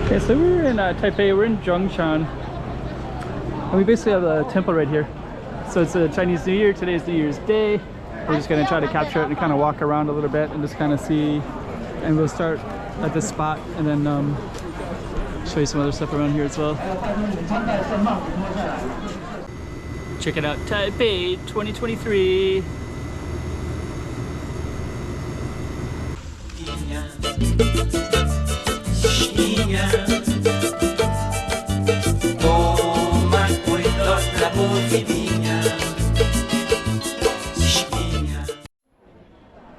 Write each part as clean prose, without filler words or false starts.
Okay, so we're in Taipei, we're in Zhongshan, and we basically have a temple right here. So it's a Chinese New Year, today's New Year's Day. We're just gonna try to capture it and kind of walk around a little bit and just kind of see, and we'll start at this spot and then show you some other stuff around here as well. Check it out, Taipei 2023.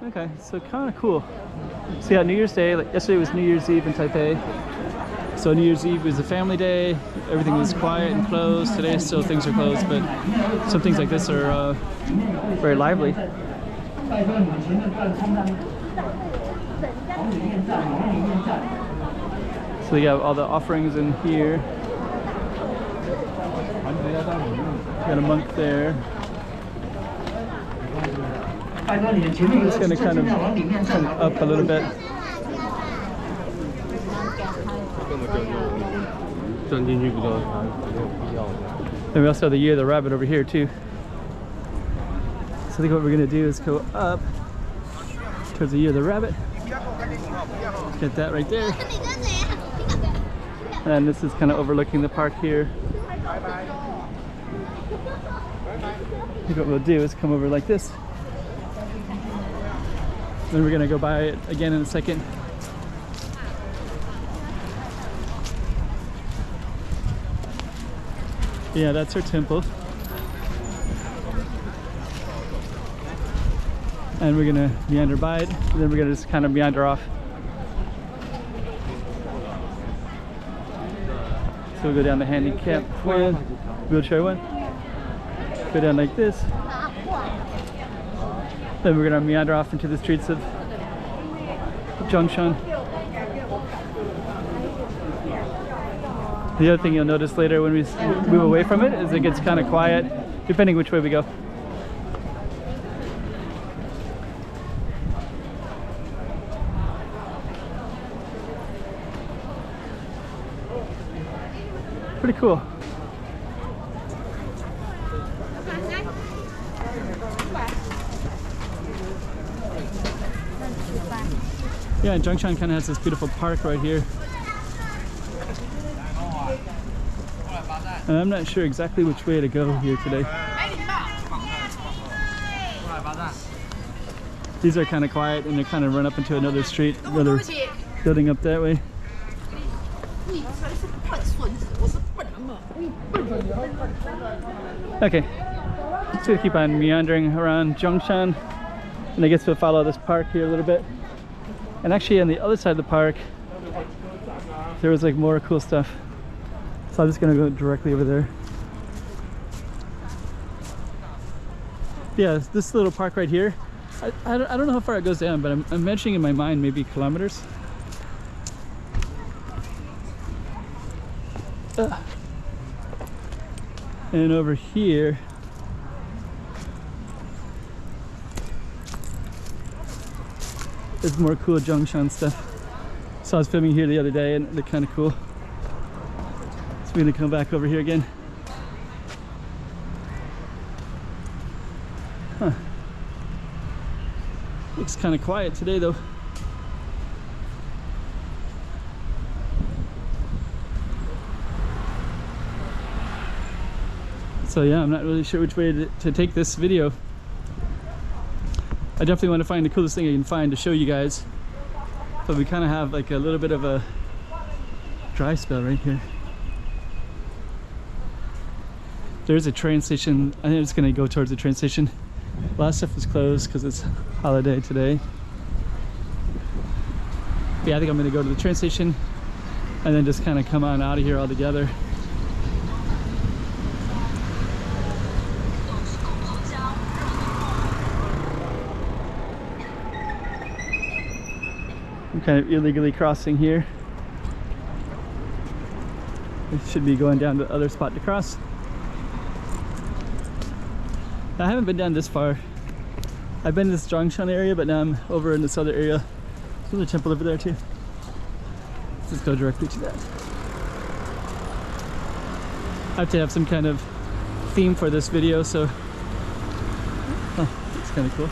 Okay, so kind of cool. So yeah, New Year's Day, like yesterday was New Year's Eve in Taipei. So New Year's Eve was a family day, everything was quiet and closed. Today still things are closed, but some things like this are very lively. So you have all the offerings in here. Got a monk there. I'm just going to kind of come up a little bit. And we also have the Year of the Rabbit over here too. So I think what we're going to do is go up towards the Year of the Rabbit. Get that right there. And this is kind of overlooking the park here. I think what we'll do is come over like this. Then we're gonna go by it again in a second. Yeah, that's our temple. And we're gonna meander by it, and then we're gonna just kind of meander off. So we'll go down the handicap one, wheelchair one. Go down like this. Then we're gonna meander off into the streets of Zhongshan. The other thing you'll notice later when we move away from it is it gets kind of quiet, depending which way we go. Pretty cool. Yeah, Zhongshan kind of has this beautiful park right here. And I'm not sure exactly which way to go here today. These are kind of quiet and they kind of run up into another street, another building up that way. Okay, so we keep on meandering around Zhongshan, and I guess we'll follow this park here a little bit. And actually on the other side of the park, there was like more cool stuff. So I'm just gonna go directly over there. Yeah, this little park right here, I don't know how far it goes down, but I'm mentioning in my mind maybe kilometers. And over here, there's more cool Zhongshan stuff. So I was filming here the other day and they're kind of cool. So we're gonna come back over here again. Huh. Looks kind of quiet today though. So yeah, I'm not really sure which way to take this video. I definitely want to find the coolest thing I can find to show you guys. But we kind of have like a little bit of a dry spell right here. There's a train station. I think it's going to go towards the train station. A lot of stuff is closed because it's holiday today. But yeah, I think I'm going to go to the train station and then just kind of come on out of here altogether. I'm kind of illegally crossing here. I should be going down to the other spot to cross. I haven't been down this far. I've been in this Zhongshan area, but now I'm over in this other area. There's a temple over there too. Let's go directly to that. I have to have some kind of theme for this video, so oh, that's kind of cool.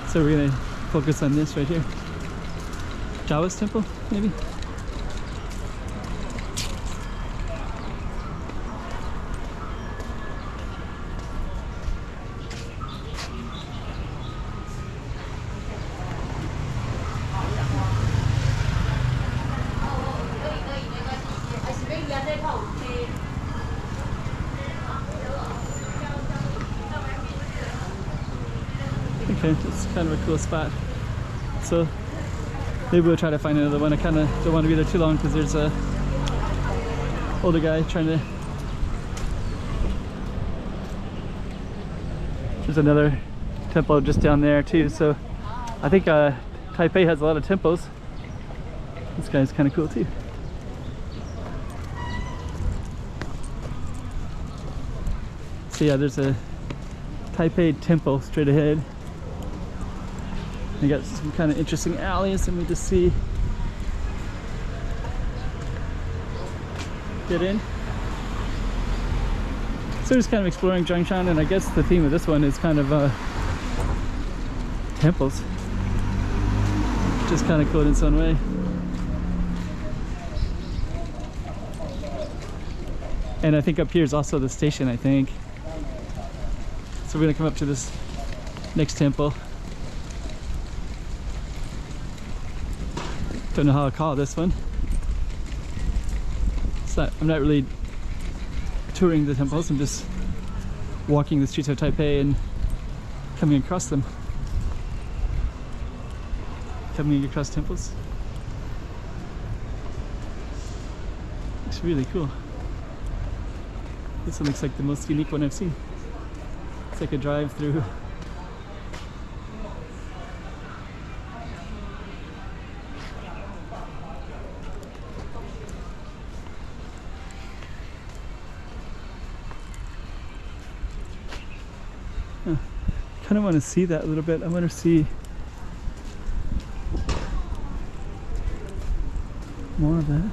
So we're gonna focus on this right here. Jawa's temple, maybe? Okay, it's kind of a cool spot. So maybe we'll try to find another one. I kind of don't want to be there too long because there's a older guy trying to. There's another temple just down there too. So I think Taipei has a lot of temples. This guy's kind of cool too. So yeah, there's a Taipei temple straight ahead. They got some kind of interesting alleys. Let me just see. Get in. So just kind of exploring Zhongshan, and I guess the theme of this one is kind of temples. Just kind of cool in its own way. And I think up here is also the station, I think. So we're gonna come up to this next temple. Don't know how to call this one. I'm not really touring the temples, I'm just walking the streets of Taipei and coming across them. Coming across temples. Looks really cool. This one looks like the most unique one I've seen. It's like a drive-through. Kind of want to see that a little bit. I want to see more of that.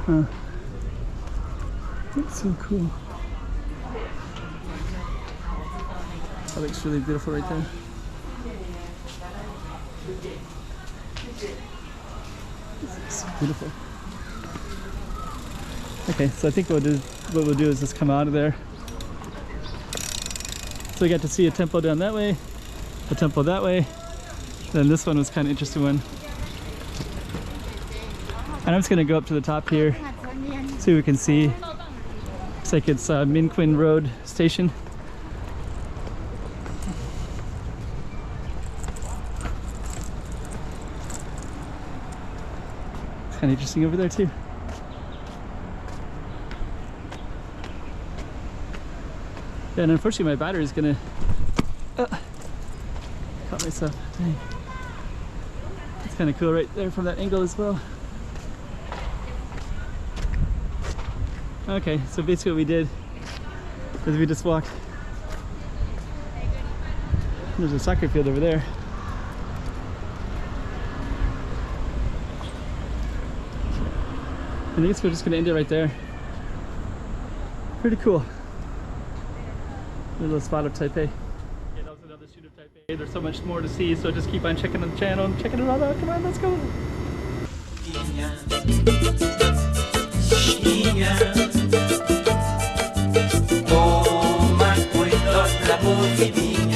Huh. That's so cool. That looks really beautiful right there. It's beautiful. Okay, so I think what we'll do is just come out of there. So we got to see a temple down that way, a temple that way. Then this one was kind of interesting one. And I'm just gonna go up to the top here, so we can see. Looks like it's Min Quin Road Station. It's kind of interesting over there too. Yeah, and unfortunately my battery is gonna caught myself. Dang. It's kind of cool right there from that angle as well. Okay, so basically what we did is we just walked. There's a soccer field over there. And I guess we're just gonna end it right there. Pretty cool. A little spot of Taipei. Yeah, that was another shoot of Taipei. There's so much more to see, so just keep on checking the channel and checking it all out. Come on, let's go. Toma cuidado la voz divina.